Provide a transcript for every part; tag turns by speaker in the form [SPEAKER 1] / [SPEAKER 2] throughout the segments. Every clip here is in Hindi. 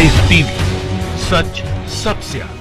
[SPEAKER 1] लाइव टीवी, सच सबसे आगे।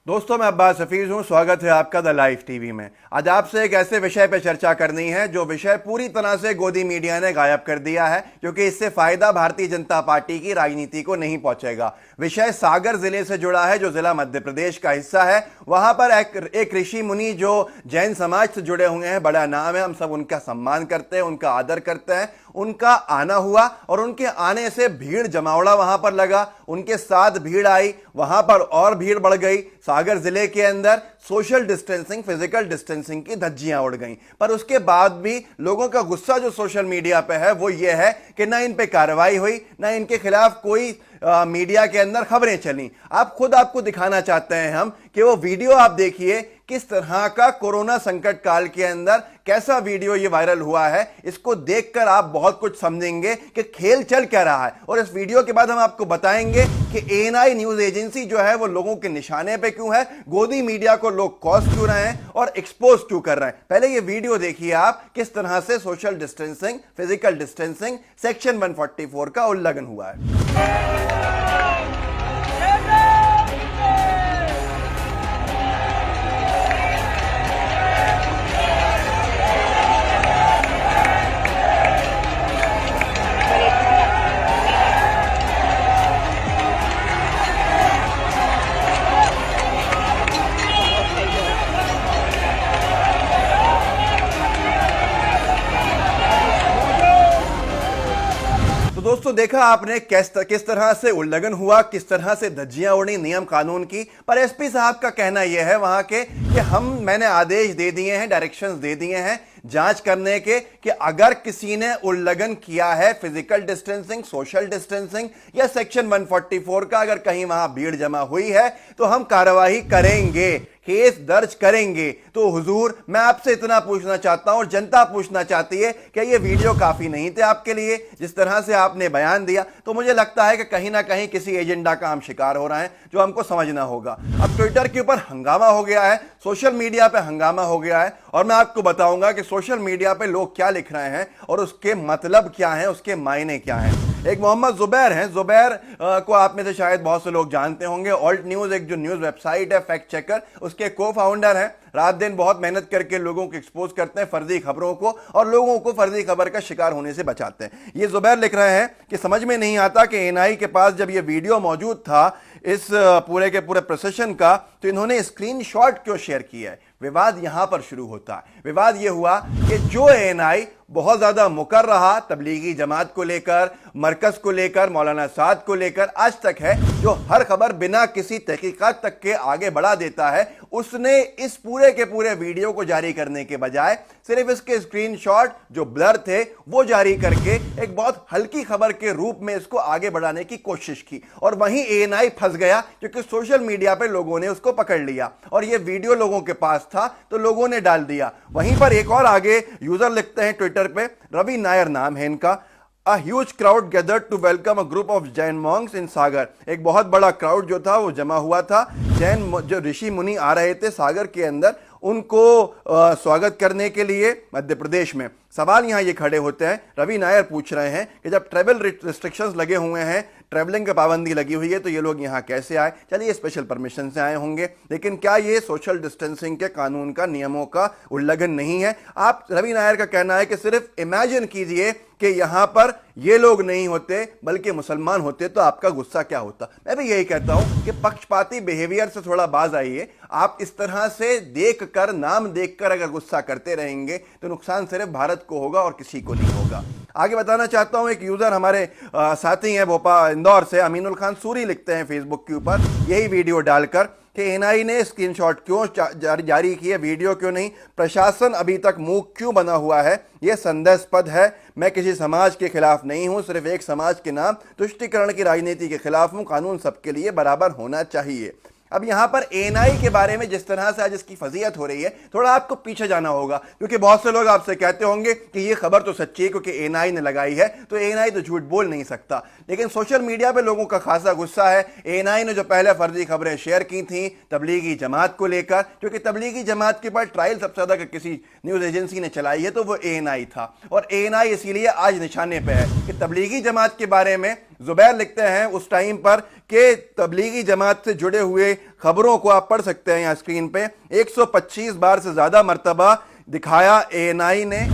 [SPEAKER 2] दोस्तों, मैं अब्बास हफीज हूं। स्वागत है आपका द लाइव टीवी में। आज आपसे एक ऐसे विषय पर चर्चा करनी है जो विषय पूरी तरह से गोदी मीडिया ने गायब कर दिया है, क्योंकि इससे फायदा भारतीय जनता पार्टी की राजनीति को नहीं पहुंचेगा। विषय सागर जिले से जुड़ा है, जो जिला मध्य प्रदेश का हिस्सा है। वहां पर एक ऋषि मुनि जो जैन समाज से जुड़े हुए हैं, बड़ा नाम है, हम सब उनका सम्मान करते हैं, उनका आदर करते हैं। उनका आना हुआ और उनके आने से भीड़ जमावड़ा वहां पर लगा, उनके साथ भीड़ आई, वहां पर और भीड़ बढ़ गई। सागर जिले के अंदर सोशल डिस्टेंसिंग, फिजिकल डिस्टेंसिंग की धज्जियां उड़ गईं। पर उसके बाद भी लोगों का गुस्सा जो सोशल मीडिया पे है वो ये है कि ना इन पे कार्रवाई हुई, ना इनके खिलाफ कोई मीडिया के अंदर खबरें चली। आपको दिखाना चाहते हैं हम कि वो वीडियो आप देखिए, किस तरह का कोरोना संकट काल के अंदर कैसा वीडियो ये वायरल हुआ है। इसको देखकर आप बहुत कुछ समझेंगे कि खेल चल क्या रहा है। और इस वीडियो के बाद हम आपको बताएंगे कि एएनआई न्यूज एजेंसी जो है वो लोगों के निशाने पे क्यों है, गोदी मीडिया को लोग कॉस क्यों रहे हैं और एक्सपोज क्यों कर रहे हैं। पहले ये वीडियो देखिए आप, किस तरह से social distancing, physical distancing, section 144 का उल्लंघन हुआ है। दोस्तों, देखा आपने किस तरह से उल्लंघन हुआ, किस तरह से धज्जियां उड़ी नियम कानून की। पर एसपी साहब का कहना यह है वहां के कि मैंने आदेश दे दिए हैं, डायरेक्शंस दे दिए हैं जांच करने के कि अगर किसी ने उल्लंघन किया है फिजिकल डिस्टेंसिंग, सोशल डिस्टेंसिंग या सेक्शन 144 का, अगर कहीं वहां भीड़ जमा हुई है तो हम कार्रवाई करेंगे, केस दर्ज करेंगे। तो हुजूर, मैं आपसे इतना पूछना चाहता हूं और जनता पूछना चाहती है कि ये वीडियो काफी नहीं थे आपके लिए? जिस तरह से आपने बयान दिया तो मुझे लगता है कि कहीं ना कहीं किसी एजेंडा का हम शिकार हो रहे हैं, जो हमको समझना होगा। अब ट्विटर के ऊपर हंगामा हो गया है, सोशल मीडिया पे हंगामा हो गया है, और मैं आपको बताऊंगा कि सोशल मीडिया पे लोग क्या लिख रहे हैं और उसके मतलब क्या हैं, उसके मायने क्या हैं। एक मोहम्मद जुबैर हैं, जुबैर को आप में से शायद बहुत से लोग जानते होंगे। ऑल्ट न्यूज एक जो न्यूज वेबसाइट है, फैक्ट चेकर, उसके को फाउंडर हैं। रात दिन बहुत मेहनत करके लोगों को एक्सपोज करते हैं फर्जी खबरों को, और लोगों को फर्जी खबर का शिकार होने से बचाते हैं। ये जुबैर लिख रहे हैं कि समझ में नहीं आता कि एएनआई के पास जब ये वीडियो मौजूद था इस पूरे के पूरे प्रोसेशन का, तो इन्होंने स्क्रीनशॉट क्यों शेयर किया है। विवाद यहां पर शुरू होता है। विवाद यह हुआ कि जो एएनआई बहुत ज्यादा मुकर रहा तबलीगी जमात को लेकर, मरकज को लेकर, मौलाना साद को लेकर, आज तक है, जो हर खबर बिना किसी तहकीकात तक के आगे बढ़ा देता है, उसने इस पूरे के पूरे वीडियो को जारी करने के बजाय सिर्फ इसके स्क्रीनशॉट जो ब्लर थे वो जारी करके एक बहुत हल्की खबर के रूप में इसको आगे बढ़ाने की कोशिश की। और वहीं एएनआई फंस गया, क्योंकि सोशल मीडिया पे लोगों ने उसको पकड़ लिया और ये वीडियो लोगों के पास था तो लोगों ने डाल दिया। वहीं पर एक और आगे यूजर लिखते हैं ट्विटर पे, रवि नायर नाम है इनका। A huge crowd gathered to welcome a group of Jain monks in सागर। एक बहुत बड़ा क्राउड जो था वो जमा हुआ था, जैन जो ऋषि मुनि आ रहे थे सागर के अंदर, उनको स्वागत करने के लिए मध्य प्रदेश में। सवाल यहां ये खड़े होते हैं, रवि नायर पूछ रहे हैं कि जब ट्रैवल रिस्ट्रिक्शंस लगे हुए हैं, ट्रैवलिंग की पाबंदी लगी हुई है, तो ये लोग यहां कैसे आए? चलिए, स्पेशल परमिशन से आए होंगे, लेकिन क्या ये सोशल डिस्टेंसिंग के कानून का, नियमों का उल्लंघन नहीं है? आप, रवि नायर का कहना है कि सिर्फ इमेजिन कीजिए कि यहां पर ये लोग नहीं होते बल्कि मुसलमान होते तो आपका गुस्सा क्या होता। मैं भी यही कहता हूं कि पक्षपाती बिहेवियर से थोड़ा बाज आइए। आप इस तरह से देखकर, नाम देखकर अगर गुस्सा करते रहेंगे तो नुकसान सिर्फ भारत को होगा और किसी को नहीं होगा। आगे बताना चाहता हूं, एक यूजर हमारे साथी हैं भोपाल इंदौर से, अमीनुल खान सूरी, लिखते हैं फेसबुक के ऊपर यही वीडियो डालकर कि एएनआई ने स्क्रीनशॉट क्यों जारी किए, वीडियो क्यों नहीं, प्रशासन अभी तक मूक क्यों बना हुआ है, यह संदेहास्पद है। मैं किसी समाज के खिलाफ नहीं हूं, सिर्फ एक समाज के नाम तुष्टीकरण की राजनीति के खिलाफ हूं। कानून सबके लिए बराबर होना चाहिए। अब यहां पर एएनआई के बारे में जिस तरह से आज इसकी फजीयत हो रही है, थोड़ा आपको पीछे जाना होगा, क्योंकि बहुत से लोग आपसे कहते होंगे कि ये खबर तो सच्ची है क्योंकि एएनआई ने लगाई है, तो एएनआई तो झूठ बोल नहीं सकता। लेकिन सोशल मीडिया पे लोगों का खासा गुस्सा है। एएनआई ने जो पहले फर्जी खबरें शेयर की थी तबलीगी जमात को लेकर, क्योंकि तबलीगी जमात के बाद ट्रायल सबसे ज्यादा किसी न्यूज एजेंसी ने चलाई है तो वो एएनआई था, और एएनआई इसीलिए आज निशाने पे है कि तबलीगी जमात के बारे में जुबैर लिखते हैं उस टाइम पर कि तबलीगी जमात से जुड़े हुए खबरों को आप पढ़ सकते हैं यहाँ स्क्रीन पे 125 बार से ज्यादा मर्तबा दिखाया एएनआई ने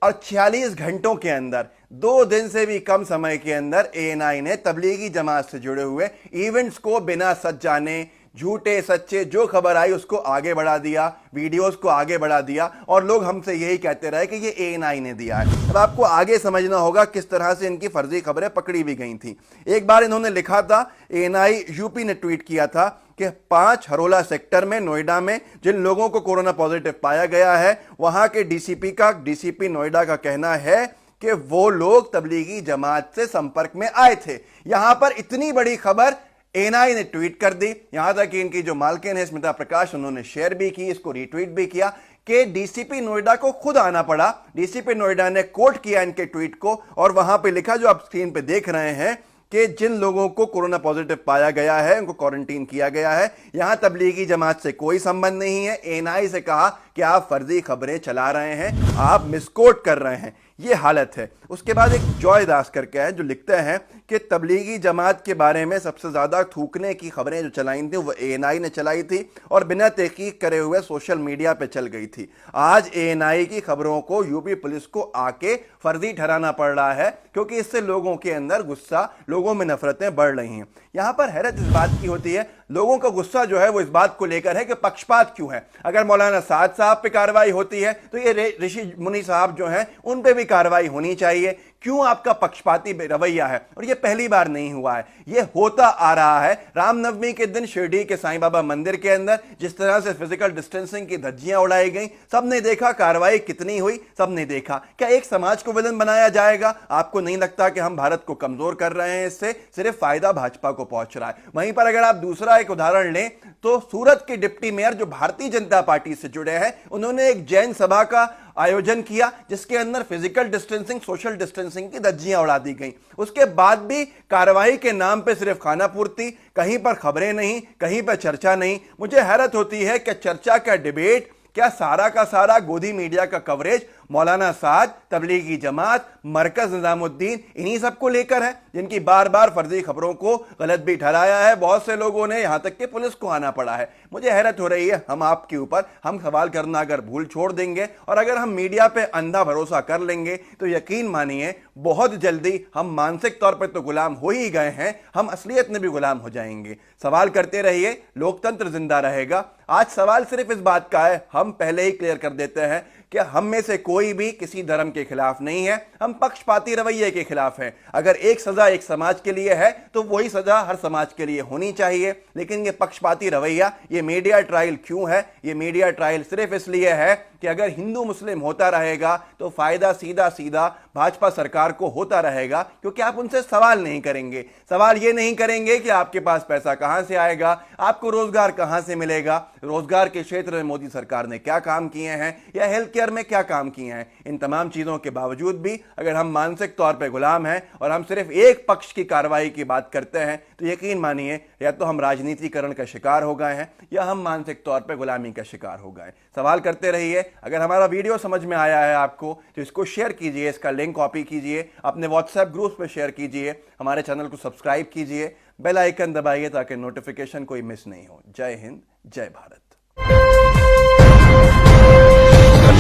[SPEAKER 2] और 46 घंटों के अंदर 2 दिन से भी कम समय के अंदर एएनआई ने तबलीगी जमात से जुड़े हुए इवेंट्स को बिना सच जाने झूठे सच्चे जो खबर आई उसको आगे बढ़ा दिया, वीडियोस को आगे बढ़ा दिया और लोग हमसे यही कहते रहे कि ये एएनआई ने दिया है। अब आपको आगे समझना होगा किस तरह से इनकी फर्जी खबरें पकड़ी भी गई थी। एक बार इन्होंने लिखा था, एएनआई यूपी ने ट्वीट किया था कि 5 हरोला सेक्टर में नोएडा में जिन लोगों को कोरोना पॉजिटिव पाया गया है वहां के डीसीपी नोएडा का कहना है कि वो लोग तबलीगी जमात से संपर्क में आए थे। यहां पर इतनी बड़ी खबर एएनआई ने ट्वीट कर दी, यहां तक कि इनकी जो मालकिन है स्मिता प्रकाश उन्होंने शेयर भी की, इसको रीट्वीट भी किया कि डीसीपी नोएडा को खुद आना पड़ा। डीसीपी नोएडा ने कोट किया इनके ट्वीट को और वहां पे लिखा जो आप स्क्रीन पे देख रहे हैं कि जिन लोगों को कोरोना पॉजिटिव पाया गया है उनको क्वारंटीन किया गया है, यहां तबलीगी जमात से कोई संबंध नहीं है। एएनआई से कहा कि आप फर्जी खबरें चला रहे हैं, आप मिसकोट कर रहे हैं, ये हालत है। उसके बाद एक जॉय दास करके है जो लिखते हैं कि तबलीगी जमात के बारे में सबसे ज्यादा थूकने की खबरें जो चलाई थी वो एएनआई ने चलाई थी और बिना तहकीक करे हुए सोशल मीडिया पे चल गई थी। आज एएनआई की खबरों को यूपी पुलिस को आके फर्जी ठहराना पड़ रहा है क्योंकि इससे लोगों के अंदर गुस्सा, लोगों में नफरतें बढ़ रही हैं। यहां पर हैरत इस बात की होती है, लोगों का गुस्सा जो है वो इस बात को लेकर है कि पक्षपात क्यों है। अगर मौलाना साद साहब पे कार्रवाई होती है तो ये ऋषि मुनि साहब जो हैं उन पे भी कार्रवाई होनी चाहिए। क्यों आपका पक्षपाती रवैया है? और ये पहली बार नहीं हुआ है, ये होता आ रहा है। रामनवमी के दिन शिरडी के साईं बाबा मंदिर के अंदर जिस तरह से फिजिकल डिस्टेंसिंग की धज्जियां उड़ाई गई, सबने देखा, कार्रवाई कितनी हुई सबने देखा। क्या एक समाज को विलन बनाया जाएगा? आपको नहीं लगता कि हम भारत को कमजोर कर रहे हैं? इससे सिर्फ फायदा भाजपा को पहुंच रहा है। वहीं पर अगर आप दूसरा एक उदाहरण लें तो सूरत के डिप्टी मेयर जो भारतीय जनता पार्टी से जुड़े हैं, उन्होंने एक जैन सभा का आयोजन किया जिसके अंदर फिजिकल डिस्टेंसिंग, सोशल डिस्टेंसिंग की धज्जियां उड़ा दी गई। उसके बाद भी कार्रवाई के नाम पे सिर्फ खाना पूर्ति, कहीं पर खबरें नहीं, कहीं पर चर्चा नहीं। मुझे हैरत होती है कि चर्चा का डिबेट, क्या सारा का सारा गोदी मीडिया का कवरेज मौलाना साद, तबलीगी जमात, मरकज निजामुद्दीन इन्हीं सबको लेकर है जिनकी बार बार फर्जी खबरों को गलत भी ठहराया है। बहुत से लोगों ने यहां तक कि पुलिस को आना पड़ा है। मुझे हैरत हो रही है, हम आपके ऊपर हम सवाल करना अगर भूल छोड़ देंगे और अगर हम मीडिया पे अंधा भरोसा कर लेंगे तो यकीन मानिए बहुत जल्दी हम मानसिक तौर पर तो गुलाम हो ही गए हैं, हम असलियत में भी गुलाम हो जाएंगे। सवाल करते रहिए, लोकतंत्र जिंदा रहेगा। आज सवाल सिर्फ इस बात का है, हम पहले ही क्लियर कर देते हैं कि हम में से कोई भी किसी धर्म के खिलाफ नहीं है, हम पक्षपाती रवैये के खिलाफ हैं। अगर एक सजा एक समाज के लिए है तो वही सजा हर समाज के लिए होनी चाहिए। लेकिन ये पक्षपाती रवैया, ये मीडिया ट्रायल क्यों है? ये मीडिया ट्रायल सिर्फ इसलिए है कि अगर हिंदू मुस्लिम होता रहेगा तो फायदा सीधा सीधा भाजपा सरकार को होता रहेगा, क्योंकि आप उनसे सवाल नहीं करेंगे। सवाल ये नहीं करेंगे कि आपके पास पैसा कहां से आएगा, आपको रोजगार कहां से मिलेगा, रोजगार के क्षेत्र में मोदी सरकार ने क्या काम किए हैं या हेल्थ केयर में क्या काम किए हैं। इन तमाम चीजों के बावजूद भी अगर हम मानसिक तौर पर गुलाम हैं और हम सिर्फ एक पक्ष की कार्रवाई की बात करते हैं तो यकीन मानिए या तो हम राजनीतिकरण का शिकार हो गए हैं या हम मानसिक तौर पर गुलामी का शिकार हो गए। सवाल करते रहिए। अगर हमारा वीडियो समझ में आया है आपको तो इसको शेयर कीजिए, इसका लिंक कॉपी कीजिए, अपने व्हाट्सएप ग्रुप पे शेयर कीजिए, हमारे चैनल को सब्सक्राइब कीजिए, बेल आइकन दबाइए ताकि नोटिफिकेशन कोई मिस नहीं हो। जय हिंद, जय भारत।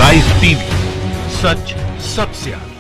[SPEAKER 1] लाइव टीवी, सच सबसे आगे।